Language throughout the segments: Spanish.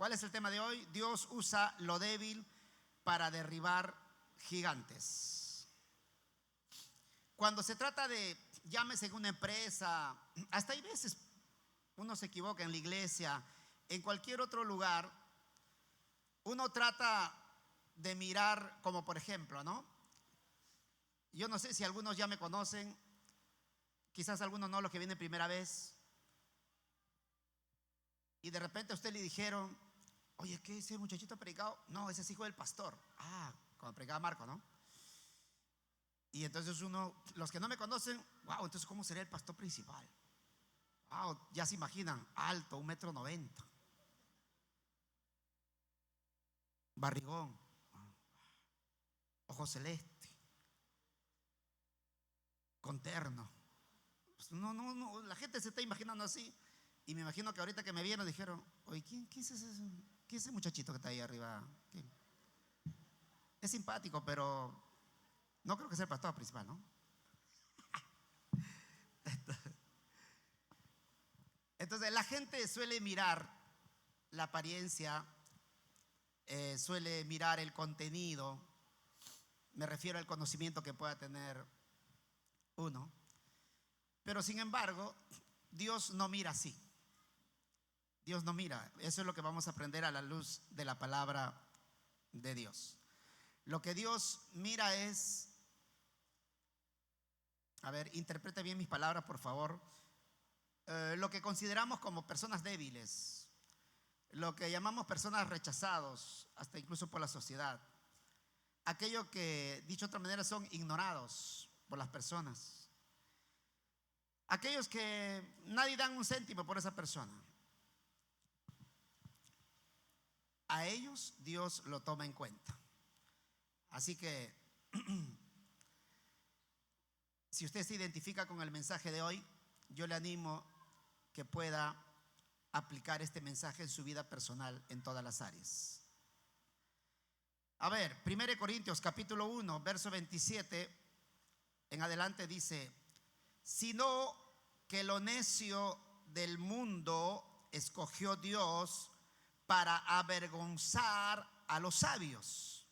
¿Cuál es el tema de hoy? Dios usa lo débil para derribar gigantes. Cuando se trata de, llámese en una empresa, hasta hay veces uno se equivoca en la iglesia, en cualquier otro lugar, uno trata de mirar como por ejemplo, ¿no? Yo no sé si algunos ya me conocen, quizás algunos no, los que vienen primera vez, y de repente a usted le dijeron: oye, ¿qué ese muchachito predicado? No, ese es hijo del pastor. Ah, cuando predicaba Marco, ¿no? Y entonces uno, los que no me conocen, wow, entonces ¿cómo sería el pastor principal? Wow, ya se imaginan, alto, 1,90 m, barrigón, ojo celeste, con terno. Pues no, la gente se está imaginando así. Y me imagino que ahorita que me vieron dijeron: oye, ¿quién es ese muchachito que está ahí arriba? ¿Quién? Es simpático, pero no creo que sea el pastor principal, ¿no? Entonces la gente suele mirar la apariencia, suele mirar el contenido, me refiero al conocimiento que pueda tener uno, pero sin embargo Dios no mira así. Dios no mira, eso es lo que vamos a aprender a la luz de la palabra de Dios. Lo que Dios mira es, a ver, interprete bien mis palabras por favor, lo que consideramos como personas débiles, lo que llamamos personas rechazados, hasta incluso por la sociedad, aquello que, dicho de otra manera, son ignorados por las personas, aquellos que nadie da un céntimo por esa persona. A ellos Dios lo toma en cuenta. Así que si usted se identifica con el mensaje de hoy, yo le animo que pueda aplicar este mensaje en su vida personal en todas las áreas. A ver, 1 Corintios capítulo 1, verso 27 en adelante dice: sino que lo necio del mundo escogió Dios para avergonzar a los sabios,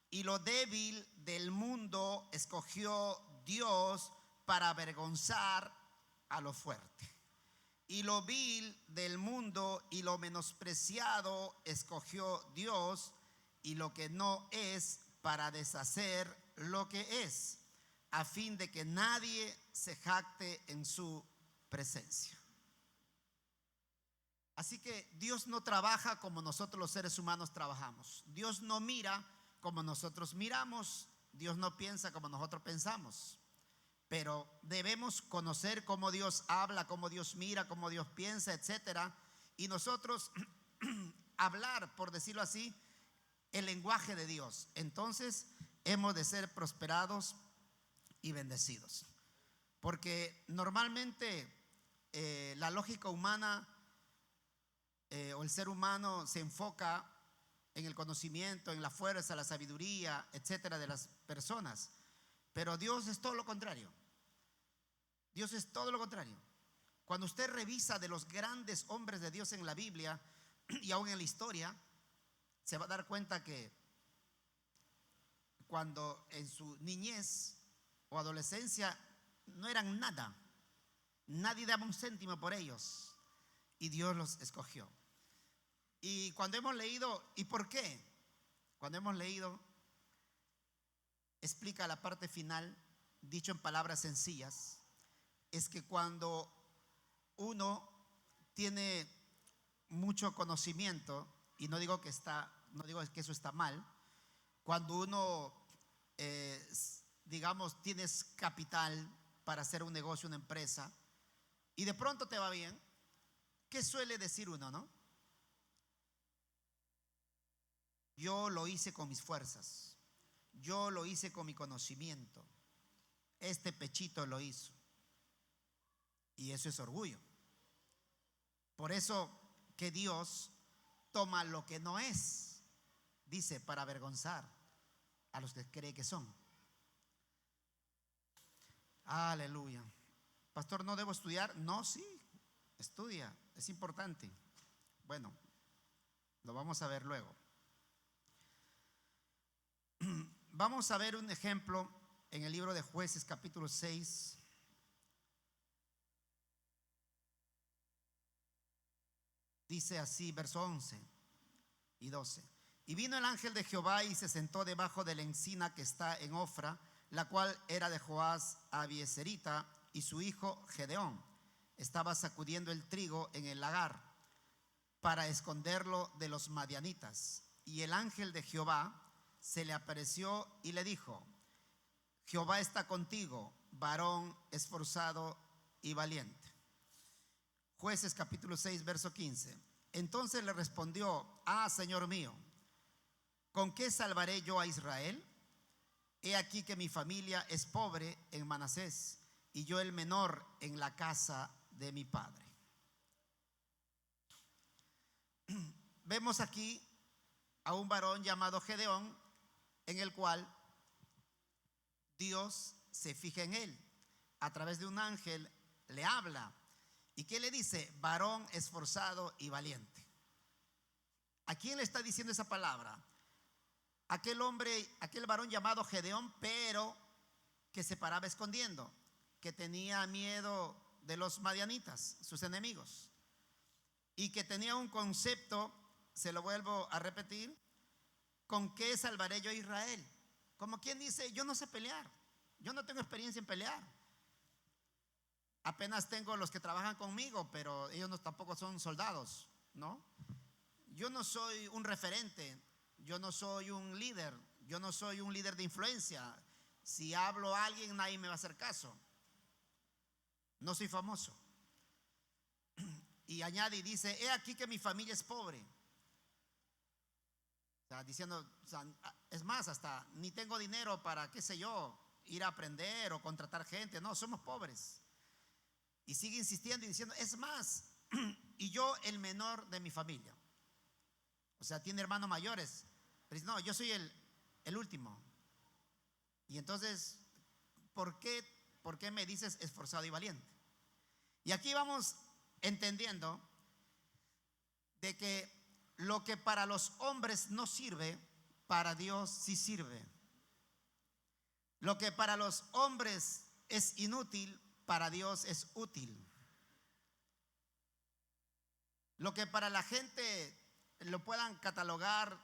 y lo débil del mundo escogió Dios para avergonzar a lo fuerte, y lo vil del mundo y lo menospreciado escogió Dios, y lo que no es, para deshacer lo que es, a fin de que nadie se jacte en su presencia. Así que Dios no trabaja como nosotros los seres humanos trabajamos. Dios no mira como nosotros miramos. Dios no piensa como nosotros pensamos. Pero debemos conocer cómo Dios habla, cómo Dios mira, cómo Dios piensa, etcétera. Y nosotros hablar, por decirlo así, el lenguaje de Dios. Entonces hemos de ser prosperados y bendecidos. Porque normalmente la lógica humana o el ser humano se enfoca en el conocimiento, en la fuerza, la sabiduría, etcétera, de las personas. Pero Dios es todo lo contrario. Dios es todo lo contrario. Cuando usted revisa de los grandes hombres de Dios en la Biblia y aún en la historia, se va a dar cuenta que cuando en su niñez o adolescencia no eran nada, nadie daba un céntimo por ellos, y Dios los escogió. Y cuando hemos leído, ¿y por qué? Cuando hemos leído, explica la parte final, dicho en palabras sencillas, es que cuando uno tiene mucho conocimiento, y no digo que eso está mal, cuando uno digamos tienes capital para hacer un negocio, una empresa, y de pronto te va bien, ¿qué suele decir uno, no? Yo lo hice con mis fuerzas, yo lo hice con mi conocimiento, este pechito lo hizo. Y eso es orgullo. Por eso que Dios toma lo que no es, dice, para avergonzar a los que cree que son. Aleluya. Pastor, ¿no debo estudiar? No, sí, estudia, es importante. Bueno, Lo vamos a ver luego. Vamos a ver un ejemplo en el libro de Jueces, capítulo 6. Dice así, verso 11 y 12. Y vino el ángel de Jehová y se sentó debajo de la encina que está en Ofra, la cual era de Joás Abieserita, y su hijo Gedeón estaba sacudiendo el trigo en el lagar para esconderlo de los madianitas. Y el ángel de Jehová se le apareció y le dijo: Jehová está contigo, varón esforzado y valiente. Jueces capítulo 6, verso 15. Entonces le respondió: Señor mío, ¿con qué salvaré yo a Israel? He aquí que mi familia es pobre en Manasés, y yo el menor en la casa de mi padre. Vemos aquí a un varón llamado Gedeón, en el cual Dios se fija en él. A través de un ángel le habla. ¿Y qué le dice? Varón esforzado y valiente. ¿A quién le está diciendo esa palabra? Aquel hombre, aquel varón llamado Gedeón, pero que se paraba escondiendo, que tenía miedo de los madianitas, sus enemigos, y que tenía un concepto, se lo vuelvo a repetir: ¿con qué salvaré yo a Israel? Como quien dice: yo no sé pelear, yo no tengo experiencia en pelear. Apenas tengo los que trabajan conmigo, pero ellos no, tampoco son soldados, ¿no? Yo no soy un referente, yo no soy un líder, yo no soy un líder de influencia. Si hablo a alguien, nadie me va a hacer caso. No soy famoso. Y añade y dice: he aquí que mi familia es pobre. O sea, diciendo, o sea, es más, hasta ni tengo dinero para, qué sé yo, ir a aprender o contratar gente. No, somos pobres. Y sigue insistiendo y diciendo: es más, y yo el menor de mi familia. O sea, tiene hermanos mayores, pero dice: no, yo soy el último. Y entonces, ¿por qué me dices esforzado y valiente? Y aquí vamos entendiendo de que lo que para los hombres no sirve, para Dios sí sirve. Lo que para los hombres es inútil, para Dios es útil. Lo que para la gente lo puedan catalogar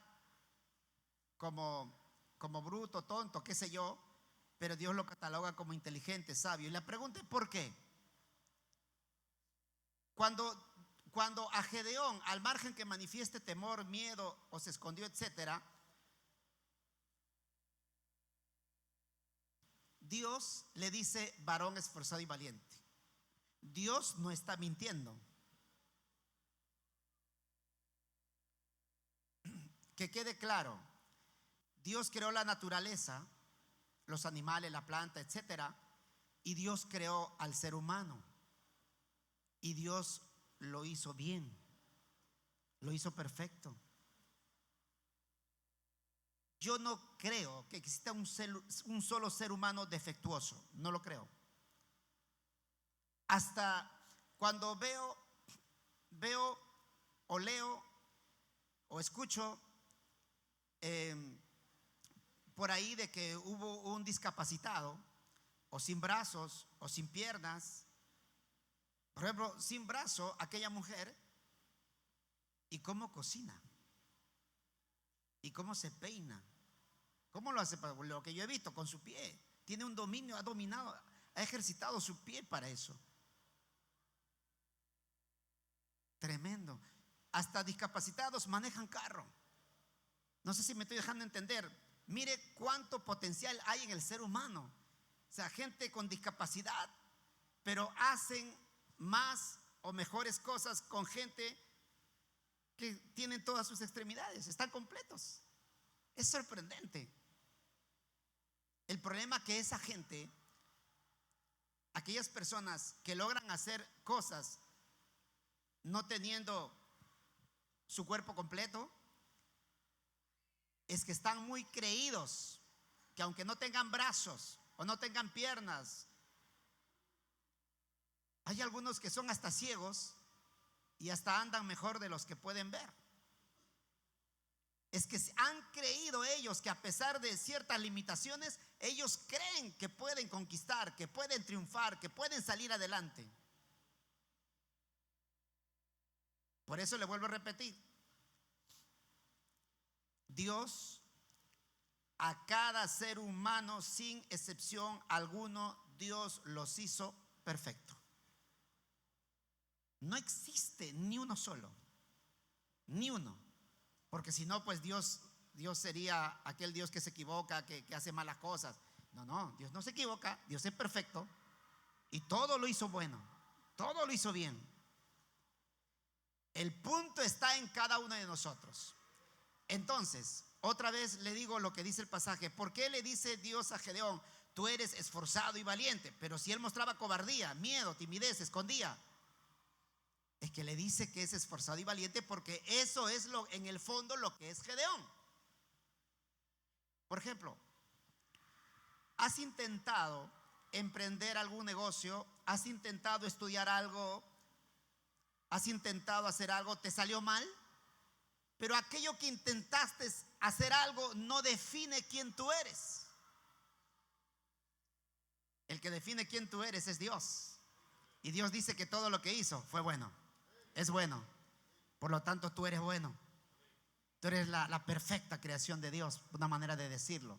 como bruto, tonto, qué sé yo, pero Dios lo cataloga como inteligente, sabio. Y la pregunta es: ¿por qué? Cuando a Gedeón, al margen que manifieste temor, miedo o se escondió, etcétera, Dios le dice: varón esforzado y valiente. Dios no está mintiendo. Que quede claro, Dios creó la naturaleza, los animales, la planta, etcétera, y Dios creó al ser humano. Y Dios lo hizo bien, lo hizo perfecto. Yo no creo que exista un solo ser humano defectuoso, no lo creo. Hasta cuando veo o leo o escucho por ahí de que hubo un discapacitado, o sin brazos, o sin piernas. Por ejemplo, sin brazo, aquella mujer, ¿y cómo cocina? ¿Y cómo se peina? ¿Cómo lo hace? Lo que yo he visto, con su pie. Tiene un dominio, ha dominado, ha ejercitado su pie para eso. Tremendo. Hasta discapacitados manejan carro. No sé si me estoy dejando entender. Mire cuánto potencial hay en el ser humano. O sea, gente con discapacidad, pero hacen más o mejores cosas con gente que tienen todas sus extremidades, están completos. Es sorprendente. El problema es que esa gente, aquellas personas que logran hacer cosas no teniendo su cuerpo completo, es que están muy creídos que aunque no tengan brazos o no tengan piernas, hay algunos que son hasta ciegos y hasta andan mejor de los que pueden ver. Es que han creído ellos que a pesar de ciertas limitaciones, ellos creen que pueden conquistar, que pueden triunfar, que pueden salir adelante. Por eso le vuelvo a repetir, Dios a cada ser humano, sin excepción alguno, Dios los hizo perfecto. No existe ni uno solo, ni uno. Porque si no, pues Dios sería aquel Dios que se equivoca, que hace malas cosas. No, Dios no se equivoca, Dios es perfecto y todo lo hizo bueno, todo lo hizo bien. El punto está en cada uno de nosotros. Entonces, otra vez le digo lo que dice el pasaje. ¿Por qué le dice Dios a Gedeón: tú eres esforzado y valiente? Pero si él mostraba cobardía, miedo, timidez, escondía. Es que le dice que es esforzado y valiente porque eso es en el fondo lo que es Gedeón. Por ejemplo, ¿has intentado emprender algún negocio? ¿Has intentado estudiar algo? ¿Has intentado hacer algo? ¿Te salió mal? Pero aquello que intentaste hacer algo no define quién tú eres. El que define quién tú eres es Dios. Y Dios dice que todo lo que hizo fue bueno. Es bueno. Por lo tanto, tú eres bueno. Tú eres la perfecta creación de Dios, una manera de decirlo.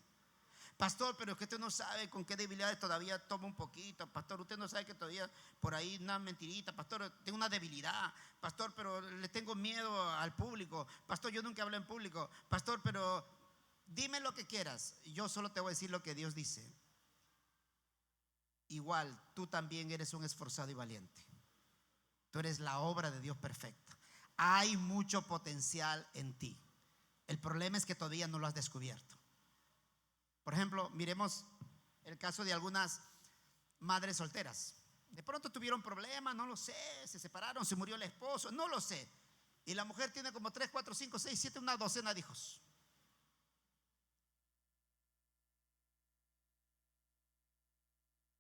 Pastor, pero es que usted no sabe con qué debilidades todavía tomo un poquito. Pastor, usted no sabe que todavía por ahí una mentirita. Pastor, tengo una debilidad. Pastor, pero le tengo miedo al público. Pastor, yo nunca hablo en público. Pastor, pero dime lo que quieras. Yo solo te voy a decir lo que Dios dice. Igual, tú también eres un esforzado y valiente. Tú eres la obra de Dios perfecta. Hay mucho potencial en ti. El problema es que todavía no lo has descubierto. Por ejemplo, miremos el caso de algunas madres solteras. De pronto tuvieron problemas, no lo sé, se separaron, se murió el esposo, no lo sé. Y la mujer tiene como 3, 4, 5, 6, 7, una docena de hijos.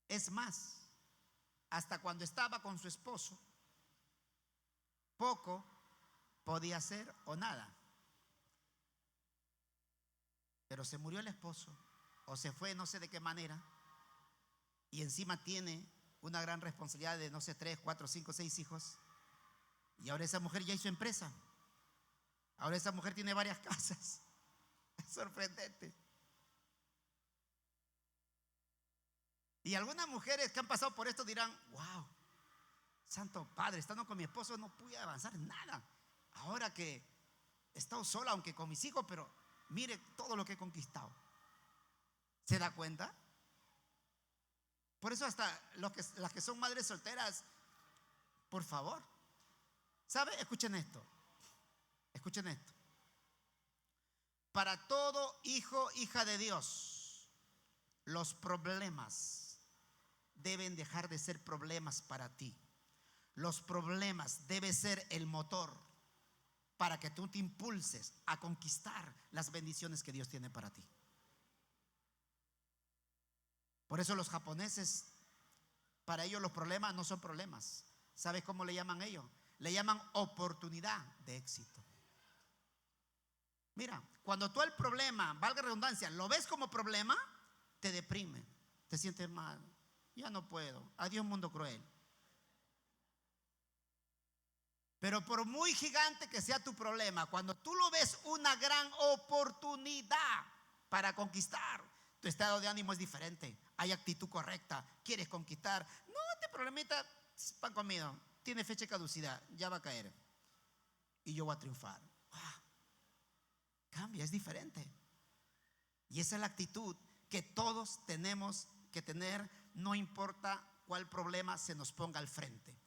Es más, hasta cuando estaba con su esposo, poco podía hacer o nada. Pero se murió el esposo o se fue no sé de qué manera y encima tiene una gran responsabilidad de no sé 3, 4, 5, 6 hijos. Y ahora esa mujer ya hizo empresa. Ahora esa mujer tiene varias casas. Es sorprendente. Y algunas mujeres que han pasado por esto dirán: wow, Santo Padre, estando con mi esposo no pude avanzar nada. Ahora que he estado sola, aunque con mis hijos, pero mire todo lo que he conquistado. ¿Se da cuenta? Por eso hasta las que son madres solteras, por favor, ¿sabe? Escuchen esto. Escuchen esto. Para todo hijo, hija de Dios, los problemas deben dejar de ser problemas para ti. Los problemas deben ser el motor para que tú te impulses a conquistar las bendiciones que Dios tiene para ti. Por eso los japoneses, para ellos los problemas no son problemas. ¿Sabes cómo le llaman ellos? Le llaman oportunidad de éxito. Mira, cuando tú el problema, valga redundancia, lo ves como problema, te deprime, te sientes mal. Ya no puedo. Adiós, mundo cruel. Pero por muy gigante que sea tu problema, cuando tú lo ves una gran oportunidad para conquistar, tu estado de ánimo es diferente. Hay actitud correcta. Quieres conquistar. No, este problemita, pan comido, tiene fecha de caducidad, ya va a caer. Y yo voy a triunfar. ¡Wow! Cambia, es diferente. Y esa es la actitud que todos tenemos que tener, no importa cuál problema se nos ponga al frente.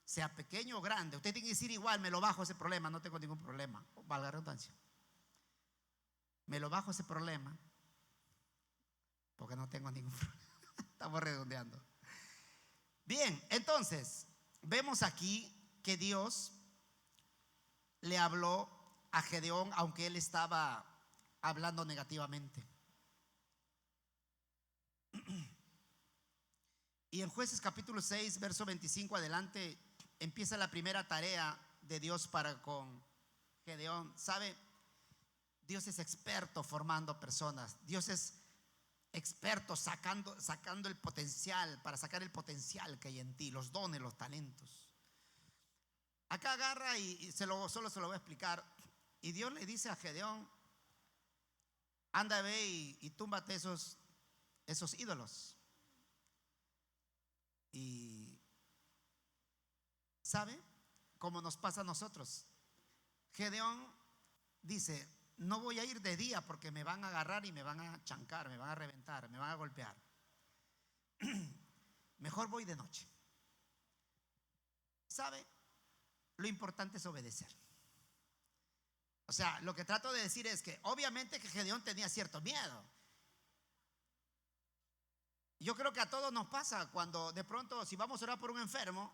Sea pequeño o grande. Usted tiene que decir: igual, me lo bajo ese problema, no tengo ningún problema. Valga la redundancia. Me lo bajo ese problema porque no tengo ningún problema. Estamos redondeando. Bien, entonces, vemos aquí que Dios le habló a Gedeón, aunque él estaba hablando negativamente. Y en Jueces capítulo 6, verso 25 adelante, empieza la primera tarea de Dios para con Gedeón. ¿Sabe? Dios es experto formando personas. Dios es experto sacando el potencial, para sacar el potencial que hay en ti, los dones, los talentos. Acá agarra y solo se lo voy a explicar. Y Dios le dice a Gedeón: anda, ve y túmbate esos ídolos. Y ¿sabe cómo nos pasa a nosotros? Gedeón dice: no voy a ir de día porque me van a agarrar y me van a chancar, me van a reventar, me van a golpear. Mejor voy de noche. ¿Sabe? Lo importante es obedecer. O sea, lo que trato de decir es que obviamente que Gedeón tenía cierto miedo. Yo creo que a todos nos pasa cuando de pronto, si vamos a orar por un enfermo,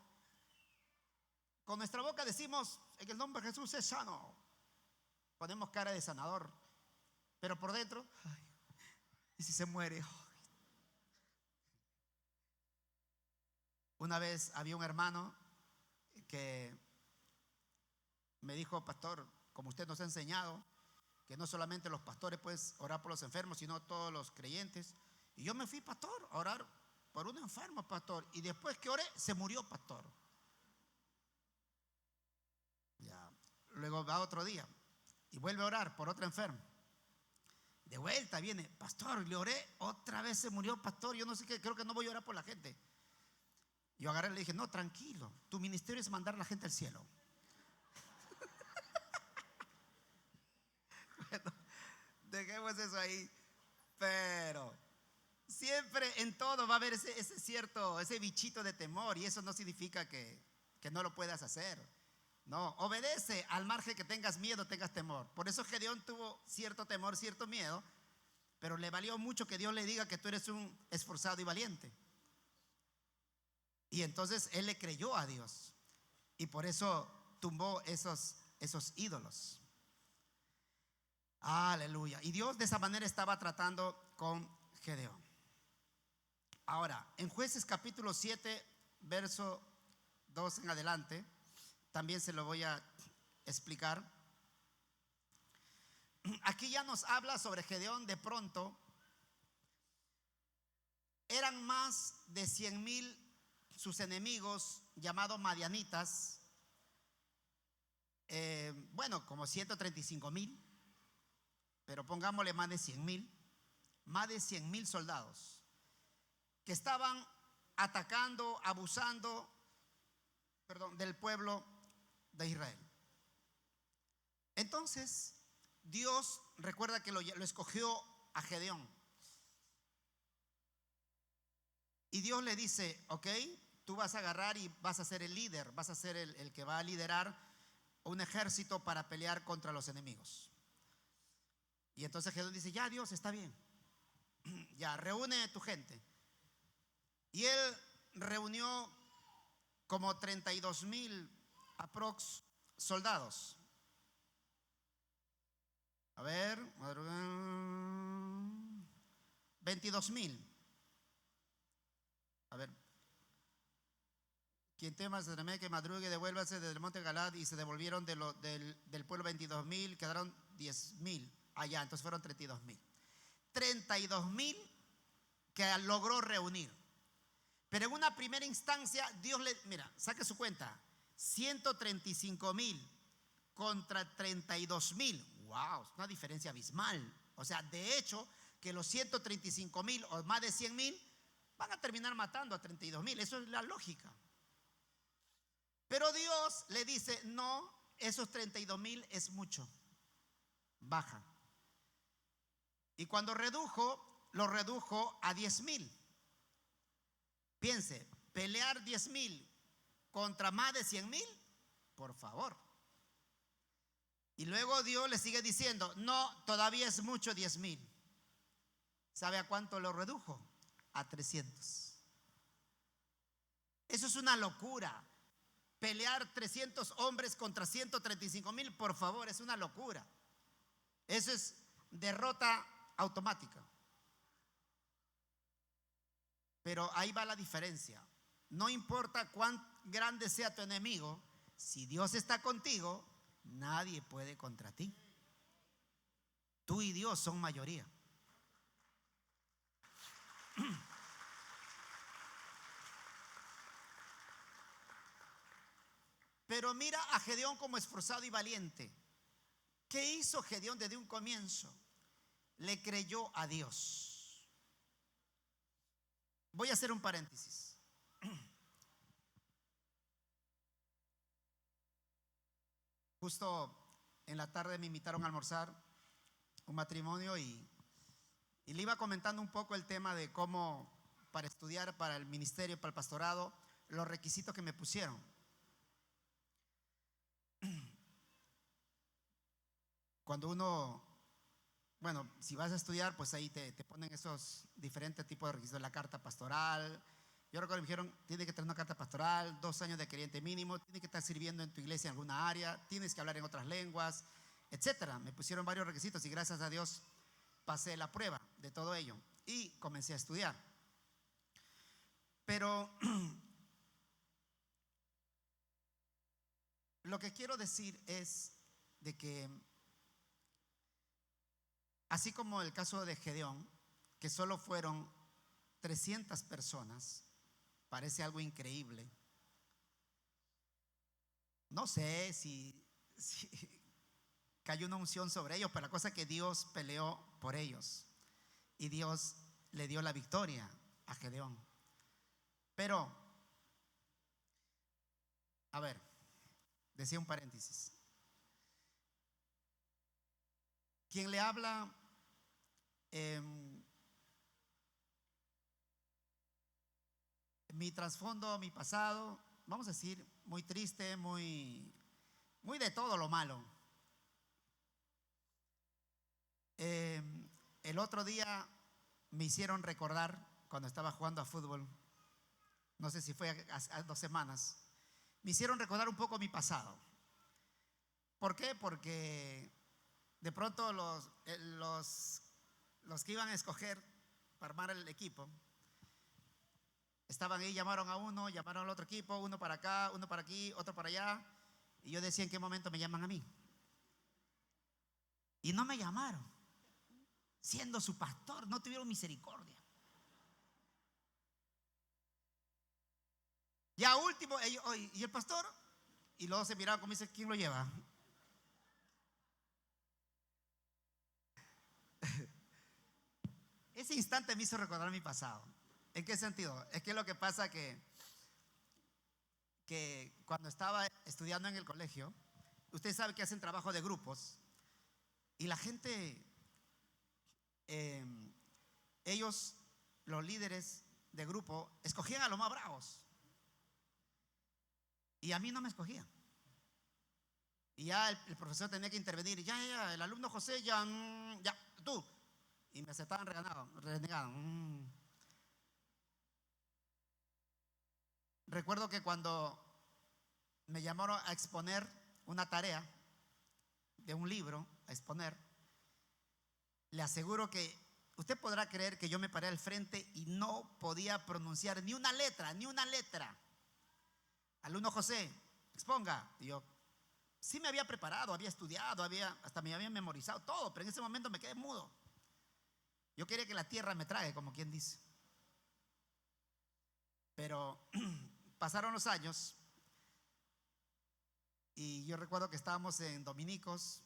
con nuestra boca decimos: en el nombre de Jesús es sano. Ponemos cara de sanador, pero por dentro, ay, ¿y si se muere? Ay. Una vez había un hermano que me dijo: pastor, como usted nos ha enseñado que no solamente los pastores pueden orar por los enfermos, sino todos los creyentes. Y yo me fui, pastor, a orar por un enfermo, pastor. Y después que oré, se murió, pastor. Ya. Luego va otro día y vuelve a orar por otro enfermo. De vuelta viene: pastor, le oré, otra vez se murió, pastor. Yo no sé qué, creo que no voy a orar por la gente. Yo agarré y le dije: no, tranquilo, tu ministerio es mandar a la gente al cielo. Bueno, dejemos eso ahí. Pero siempre en todo va a haber ese bichito de temor, y eso no significa que no lo puedas hacer. No, obedece al margen que tengas miedo, tengas temor. Por eso Gedeón tuvo cierto temor, cierto miedo, pero le valió mucho que Dios le diga que tú eres un esforzado y valiente. Y entonces él le creyó a Dios, y por eso tumbó esos ídolos. Aleluya. Y Dios de esa manera estaba tratando con Gedeón. Ahora, en Jueces capítulo 7, verso 2 en adelante, también se lo voy a explicar. Aquí ya nos habla sobre Gedeón. De pronto eran más de 100,000 sus enemigos, llamados madianitas. Bueno, como 135,000, pero pongámosle más de 100,000. Más de 100,000 soldados que estaban atacando, abusando, del pueblo de Israel. Entonces Dios, recuerda que lo escogió a Gedeón, y Dios le dice: ok, tú vas a agarrar y vas a ser el líder, vas a ser el que va a liderar un ejército para pelear contra los enemigos. Y entonces Gedeón dice: ya, Dios, está bien, ya, reúne tu gente. Y él reunió como 32,000 aprox soldados. A ver, 22,000. A ver, quien tema se treme que madrugue, devuélvase desde el monte Galad. Y se devolvieron del pueblo 22,000, quedaron 10,000 allá, entonces fueron 32,000. 32,000 que logró reunir. Pero en una primera instancia Dios mira, saque su cuenta: 135,000 contra 32,000. Wow, es una diferencia abismal. O sea, de hecho, que los 135,000 o más de 100,000 van a terminar matando a 32,000. Eso es la lógica. Pero Dios le dice: no, esos 32,000 es mucho, baja. Y cuando lo redujo a 10,000. Piense, pelear 10,000 contra más de 100,000, por favor. Y luego Dios le sigue diciendo: no, todavía es mucho 10,000. ¿Sabe a cuánto lo redujo? A 300. Eso es una locura. Pelear 300 hombres contra 135,000, por favor, es una locura. Eso es derrota automática. Pero ahí va la diferencia. No importa cuán grande sea tu enemigo, si Dios está contigo, nadie puede contra ti. Tú y Dios son mayoría. Pero mira a Gedeón como esforzado y valiente. ¿Qué hizo Gedeón desde un comienzo? Le creyó a Dios. Voy a hacer un paréntesis. Justo en la tarde me invitaron a almorzar un matrimonio y le iba comentando un poco el tema de cómo para estudiar, para el ministerio, para el pastorado, los requisitos que me pusieron. Cuando uno, bueno, si vas a estudiar, pues ahí te ponen esos diferentes tipos de requisitos, la carta pastoral. Yo recuerdo que me dijeron, tiene que tener una carta pastoral, 2 años de creyente mínimo, tiene que estar sirviendo en tu iglesia en alguna área, tienes que hablar en otras lenguas, etcétera. Me pusieron varios requisitos y gracias a Dios pasé la prueba de todo ello y comencé a estudiar. Pero lo que quiero decir es de que así como el caso de Gedeón, que solo fueron 300 personas, parece algo increíble. No sé si cayó una unción sobre ellos, pero la cosa es que Dios peleó por ellos y Dios le dio la victoria a Gedeón. Pero, a ver, decía un paréntesis. Quien le habla mi trasfondo, mi pasado, vamos a decir, muy triste, muy de todo lo malo. El otro día me hicieron recordar cuando estaba jugando a fútbol, no sé si fue hace 2 semanas, me hicieron recordar un poco mi pasado. ¿Por qué? Porque de pronto los que iban a escoger para armar el equipo estaban ahí, llamaron a uno, llamaron al otro equipo, uno para acá, uno para aquí, otro para allá, y yo decía, ¿en qué momento me llaman a mí? Y no me llamaron. Siendo su pastor, no tuvieron misericordia. Ya último, ¿y el pastor? Y luego se miraron como dice, ¿quién lo lleva? Ese instante me hizo recordar mi pasado. ¿En qué sentido? Es que lo que pasa que cuando estaba estudiando en el colegio, usted sabe que hacen trabajo de grupos y la gente, ellos, los líderes de grupo, escogían a los más bravos y a mí no me escogían. Y ya el profesor tenía que intervenir y ya, el alumno José, ya, tú. Y me aceptaban renegado. Recuerdo que cuando me llamaron a exponer una tarea de un libro, a exponer, le aseguro que usted podrá creer que yo me paré al frente y no podía pronunciar ni una letra, ni una letra. Alumno José, exponga. Y yo sí me había preparado, había estudiado, hasta me había memorizado todo, pero en ese momento me quedé mudo. Yo quería que la tierra me trague, como quien dice. Pero pasaron los años y yo recuerdo que estábamos en Dominicos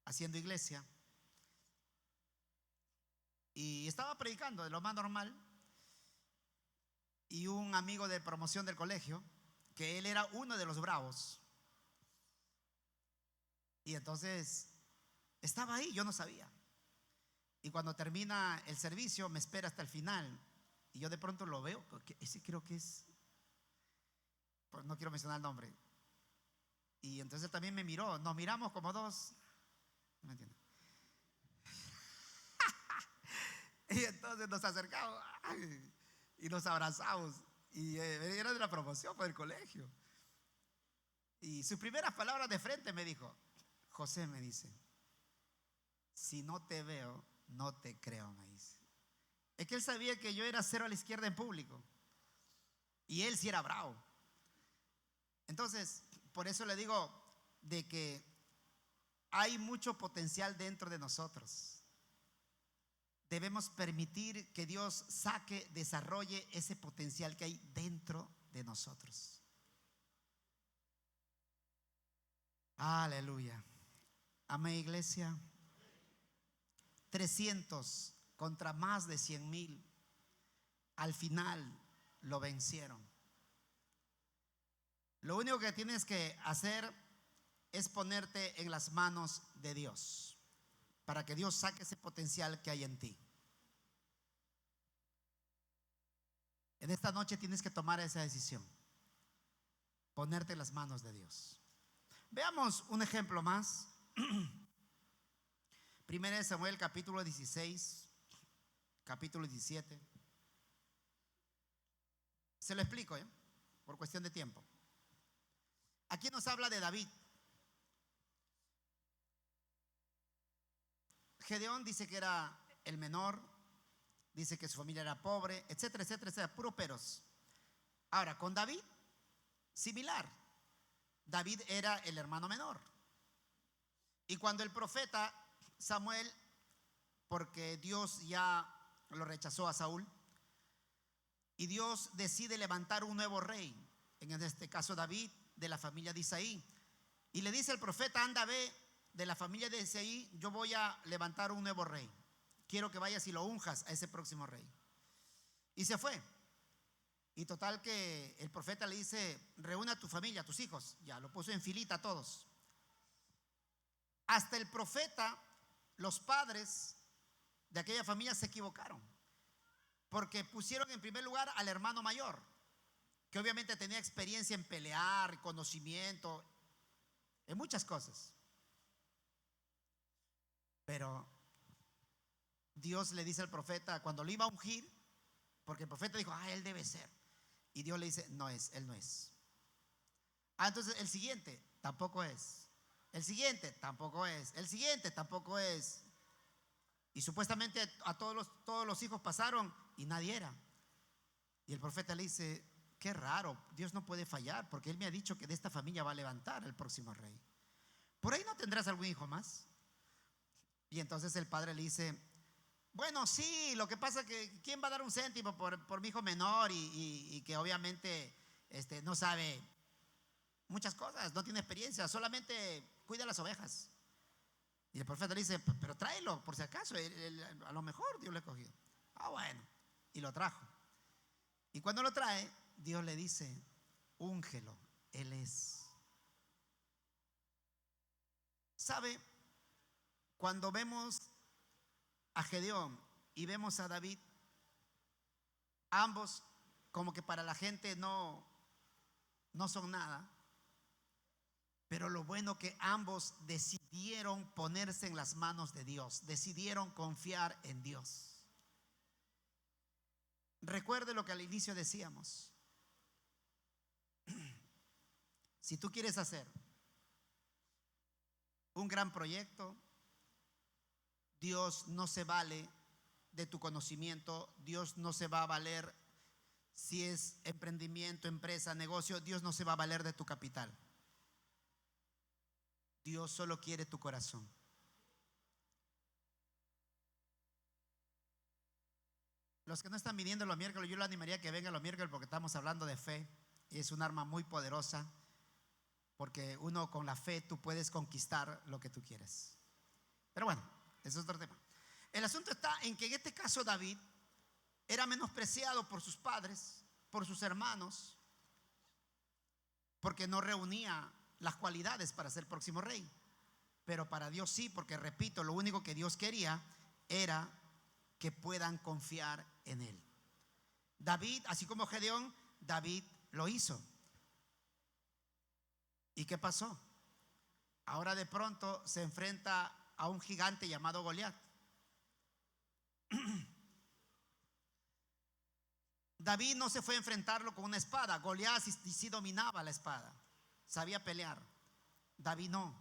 haciendo iglesia y estaba predicando de lo más normal y un amigo de promoción del colegio, que él era uno de los bravos, y entonces estaba ahí, yo no sabía, y cuando termina el servicio me espera hasta el final y yo de pronto lo veo, porque ese creo que es, pues no quiero mencionar el nombre, y entonces él también me miró, nos miramos como dos, ¿no me entiendes? Y entonces nos acercamos y nos abrazamos. Y era de la promoción por el colegio. Y sus primeras palabras de frente me dijo, José, me dice, si no te veo, no te creo, me dice. Es que él sabía que yo era cero a la izquierda en público. Y él sí era bravo. Entonces, por eso le digo de que Hay mucho potencial dentro de nosotros. Debemos permitir que Dios saque, desarrolle ese potencial que hay dentro de nosotros. Aleluya. Amén, iglesia. 300 contra más de 100,000. Al final lo vencieron. Lo único que tienes que hacer es ponerte en las manos de Dios para que Dios saque ese potencial que hay en ti. En esta noche tienes que tomar esa decisión, ponerte en las manos de Dios. Veamos un ejemplo más. Primera de Samuel, capítulo 16, capítulo 17. Se lo explico, por cuestión de tiempo. Aquí nos habla de David. Gedeón dice que era el menor, dice que su familia era pobre, etcétera, etcétera, etcétera, puro peros. Ahora, con David, similar. David era el hermano menor. Y cuando el profeta Samuel, porque Dios ya lo rechazó a Saúl, y Dios decide levantar un nuevo rey, en este caso David, de la familia de Isaí, y le dice al profeta: anda, ve, de la familia de Isaí, yo voy a levantar un nuevo rey. Quiero que vayas y lo unjas a ese próximo rey. Y se fue. Y total que el profeta le dice: reúne a tu familia, a tus hijos. Ya lo puso en filita a todos. Hasta el profeta, los padres de aquella familia se equivocaron, porque pusieron en primer lugar al hermano mayor, que obviamente tenía experiencia en pelear, conocimiento, en muchas cosas. Pero Dios le dice al profeta, cuando lo iba a ungir, porque el profeta dijo: él debe ser. Y Dios le dice: no es, él no es. Entonces el siguiente tampoco es. El siguiente tampoco es. El siguiente tampoco es. Y supuestamente a todos los hijos pasaron y nadie era. Y el profeta le dice: qué raro, Dios no puede fallar, porque Él me ha dicho que de esta familia va a levantar el próximo rey. ¿Por ahí no tendrás algún hijo más? Y entonces el padre le dice: bueno, sí, lo que pasa es que ¿quién va a dar un céntimo por mi hijo menor y que obviamente no sabe muchas cosas, no tiene experiencia, solamente cuida las ovejas? Y el profeta le dice: pero tráelo, por si acaso, a lo mejor Dios le cogió. Bueno, y lo trajo. Y cuando lo trae, Dios le dice: úngelo, Él es. ¿Sabe? Cuando vemos a Gedeón y vemos a David, ambos como que para la gente no son nada, pero lo bueno que ambos decidieron ponerse en las manos de Dios, decidieron confiar en Dios. Recuerde lo que al inicio decíamos: si tú quieres hacer un gran proyecto, Dios no se vale de tu conocimiento, Dios no se va a valer, si es emprendimiento, empresa, negocio, Dios no se va a valer de tu capital. Dios solo quiere tu corazón. Los que no están viniendo los miércoles, yo le animaría a que vengan los miércoles, porque estamos hablando de fe y es un arma muy poderosa, porque uno con la fe tú puedes conquistar lo que tú quieres. Pero bueno, ese es otro tema. El asunto está en que en este caso David era menospreciado por sus padres, por sus hermanos, porque no reunía las cualidades para ser próximo rey. Pero para Dios sí, porque repito, lo único que Dios quería era que puedan confiar en Él. David, así como Gedeón, David lo hizo. ¿Y qué pasó? Ahora de pronto se enfrenta a un gigante llamado Goliat. David no se fue a enfrentarlo con una espada. Goliat sí dominaba la espada, sabía pelear. David no.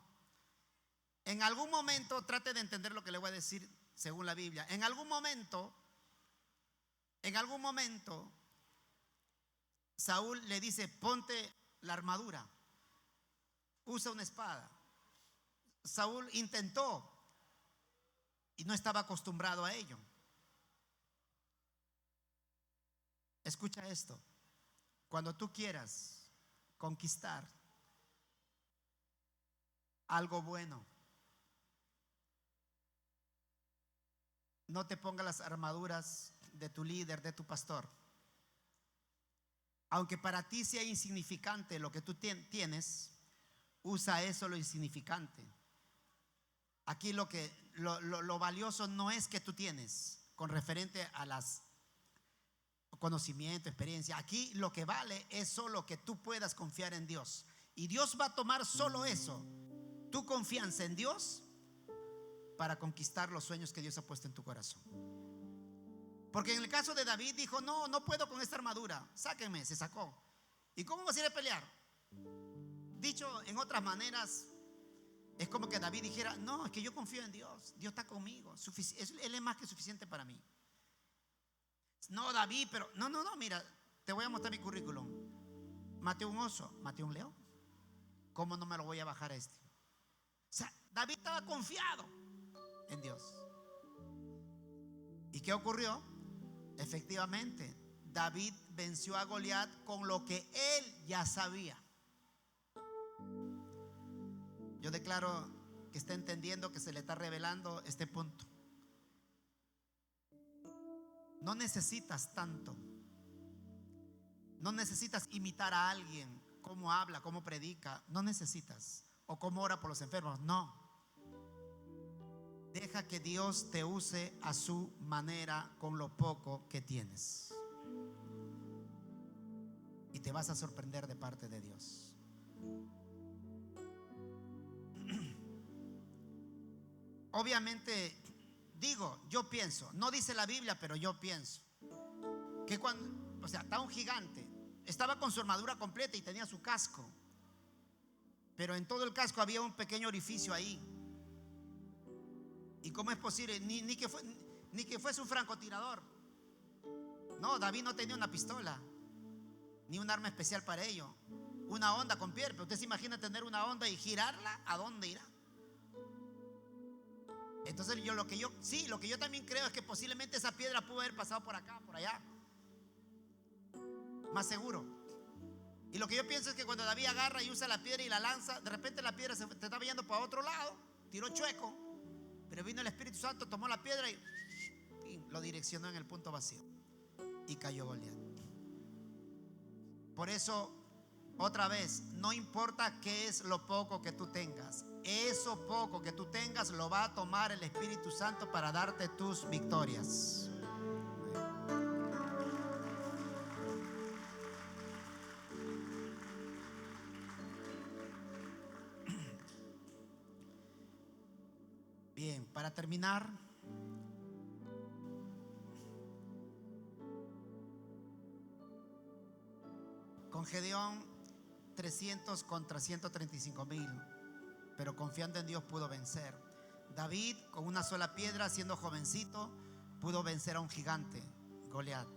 En algún momento, trate de entender lo que le voy a decir según la Biblia. En algún momento, Saúl le dice: ponte la armadura, usa una espada. Saúl intentó y no estaba acostumbrado a ello. Escucha esto: cuando tú quieras conquistar algo bueno, no te pongas las armaduras de tu líder, de tu pastor. Aunque para ti sea insignificante lo que tú tienes, usa eso, lo insignificante. Aquí lo valioso no es que tú tienes con referente a las conocimiento, experiencia. Aquí lo que vale es solo que tú puedas confiar en Dios. Y Dios va a tomar solo eso, tu confianza en Dios, para conquistar los sueños que Dios ha puesto en tu corazón. Porque en el caso de David dijo: no puedo con esta armadura, sáquenme. Se sacó. ¿Y cómo vas a ir a pelear? Dicho en otras maneras, es como que David dijera: no, es que yo confío en Dios, Dios está conmigo, Él es más que suficiente para mí. No, David, pero no, mira, te voy a mostrar mi currículum. Maté un oso, maté un león. ¿Cómo no me lo voy a bajar a este? O sea, David estaba confiado en Dios. ¿Y qué ocurrió? Efectivamente, David venció a Goliat con lo que él ya sabía. Yo declaro que está entendiendo, que se le está revelando este punto. No necesitas tanto. No necesitas imitar a alguien, cómo habla, cómo predica. No necesitas. O cómo ora por los enfermos. No. Deja que Dios te use a su manera con lo poco que tienes. Y te vas a sorprender de parte de Dios. Obviamente, yo pienso, no dice la Biblia, pero yo pienso que cuando, está un gigante, estaba con su armadura completa y tenía su casco, pero en todo el casco había un pequeño orificio ahí. ¿Y cómo es posible? Ni que fuese un francotirador. No, David no tenía una pistola ni un arma especial para ello. Una onda con piedra. Pero usted se imagina tener una onda y girarla, ¿a dónde irá? Entonces lo que yo también creo es que posiblemente esa piedra pudo haber pasado por acá, por allá, más seguro. Y lo que yo pienso es que cuando David agarra y usa la piedra y la lanza, de repente la piedra se estaba yendo para otro lado, tiró chueco, pero vino el Espíritu Santo, tomó la piedra y lo direccionó en el punto vacío, y cayó Goliat. Por eso, otra vez, no importa qué es lo poco que tú tengas, eso poco que tú tengas lo va a tomar el Espíritu Santo para darte tus victorias. Bien, para terminar, con Gedeón, 300 contra 135,000, pero confiando en Dios pudo vencer. David, con una sola piedra, siendo jovencito, pudo vencer a un gigante, Goliat.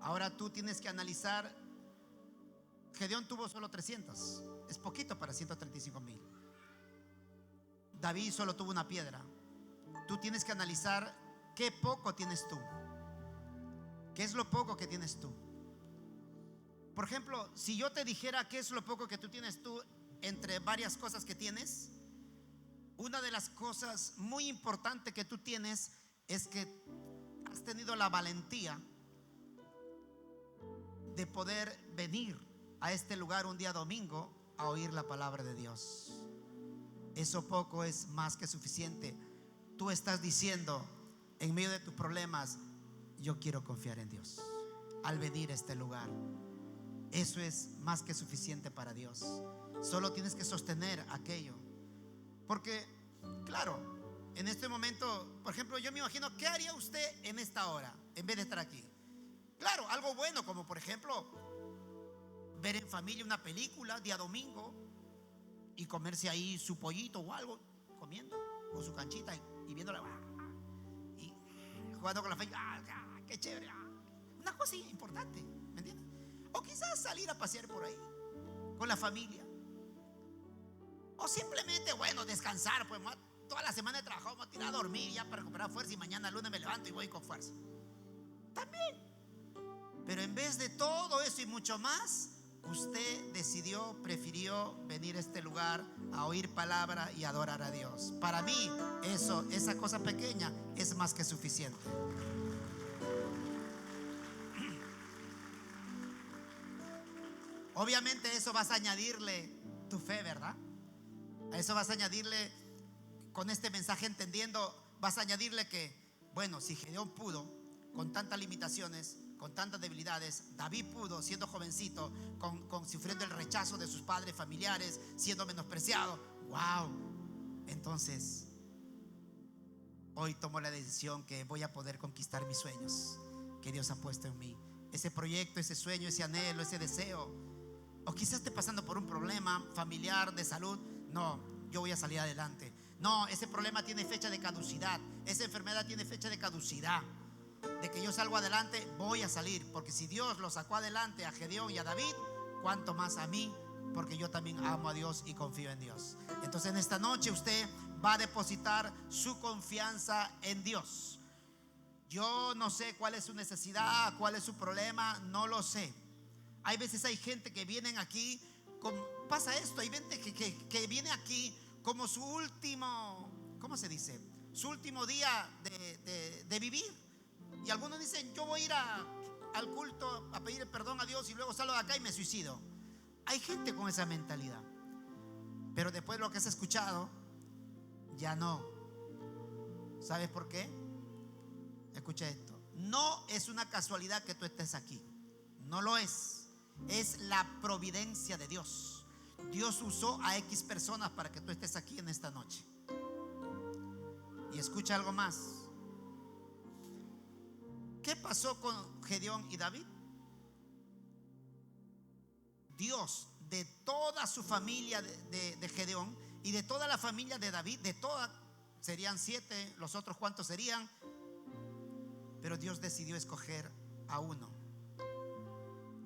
Ahora tú tienes que analizar. Gedeón tuvo solo 300, es poquito para 135,000. David solo tuvo una piedra. Tú tienes que analizar qué poco tienes tú. ¿Qué es lo poco que tienes tú? Por ejemplo, si yo te dijera qué es lo poco que tú tienes tú entre varias cosas que tienes, una de las cosas muy importantes que tú tienes es que has tenido la valentía de poder venir a este lugar un día domingo a oír la palabra de Dios. Eso poco es más que suficiente. Tú estás diciendo en medio de tus problemas: yo quiero confiar en Dios. Al venir a este lugar, eso es más que suficiente para Dios. Solo tienes que sostener aquello. Porque, claro, en este momento, por ejemplo, yo me imagino, ¿qué haría usted en esta hora en vez de estar aquí? Claro, algo bueno, como por ejemplo ver en familia una película día domingo y comerse ahí su pollito o algo, comiendo, o su canchita y viéndola y jugando con la familia. Qué chévere, una cosa importante, ¿me entiendes? O quizás salir a pasear por ahí con la familia. O simplemente, bueno, descansar, pues toda la semana he trabajado, me voy a tirar a dormir ya para recuperar fuerza y mañana lunes me levanto y voy con fuerza. También. Pero en vez de todo eso y mucho más, usted prefirió venir a este lugar a oír palabra y adorar a Dios. Para mí, esa cosa pequeña es más que suficiente. Obviamente eso vas a añadirle tu fe, ¿verdad? A eso vas a añadirle, con este mensaje entendiendo, vas a añadirle que, bueno, si Gedeón pudo, con tantas limitaciones, con tantas debilidades, David pudo, siendo jovencito, sufriendo el rechazo de sus padres, familiares, siendo menospreciado. ¡Wow! Entonces, hoy tomo la decisión que voy a poder conquistar mis sueños que Dios ha puesto en mí. Ese proyecto, ese sueño, ese anhelo, ese deseo. O quizás esté pasando por un problema familiar, de salud. No, yo voy a salir adelante. No, ese problema tiene fecha de caducidad. Esa enfermedad tiene fecha de caducidad. De que yo salgo adelante, voy a salir. Porque si Dios lo sacó adelante a Gedeón y a David, ¿cuánto más a mí? Porque yo también amo a Dios y confío en Dios. Entonces en esta noche usted va a depositar su confianza en Dios. Yo no sé cuál es su necesidad, cuál es su problema, no lo sé. Hay veces hay gente que vienen aquí, pasa esto, hay gente que viene aquí como su último, ¿cómo se dice? Su último día de vivir. Y algunos dicen, yo voy a ir al culto a pedir perdón a Dios y luego salgo de acá y me suicido. Hay gente con esa mentalidad. Pero después de lo que has escuchado, ya no. ¿Sabes por qué? Escucha esto. No es una casualidad que tú estés aquí. No lo es. Es la providencia de Dios. Dios usó a X personas para que tú estés aquí en esta noche. Y escucha algo más. ¿Qué pasó con Gedeón y David? Dios, de toda su familia de Gedeón y de toda la familia de David, de toda, serían 7, los otros cuántos serían, pero Dios decidió escoger a uno,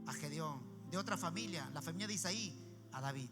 a Gedeón, de otra familia, la familia de Isaí, a David.